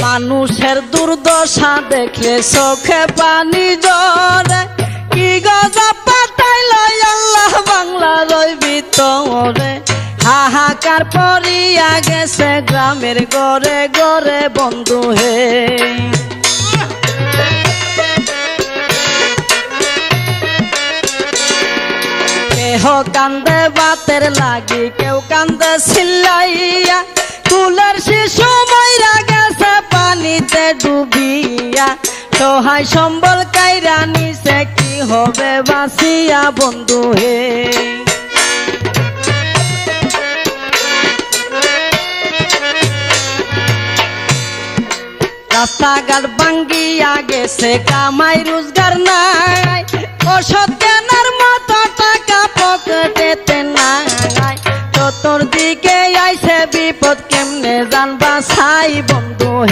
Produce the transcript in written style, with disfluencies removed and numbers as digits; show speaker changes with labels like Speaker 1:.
Speaker 1: মানুষের দুর্দশা দেখলে চোখে পানি ঝরে, কি গজব পাঠাইল আল্লাহ বাংলার ওই ভিতরে। হাহাকার পড়িয়া গেছে গ্রামের ঘরে ঘরে বন্ধু হে। কেহ কান্দে বাতের লাগি, কেউ কান্দে চিল্লাইয়া, কুলের শিশু মইরা গেছে পানিতে ডুবিয়া। সহায় সম্বল কাইরা নিছে, কি হবে বাঁচিয়া বন্ধু হে। রাস্তাঘাট ভাঙ্গিয়া গেছে, কামাই রোজগার নাই, ওষুধ কেনার মতো টাকা পকেটেতে নাই। চতুর্দিকে আইছে বিপদ, কেমনে জানবা ছাই বন্ধু।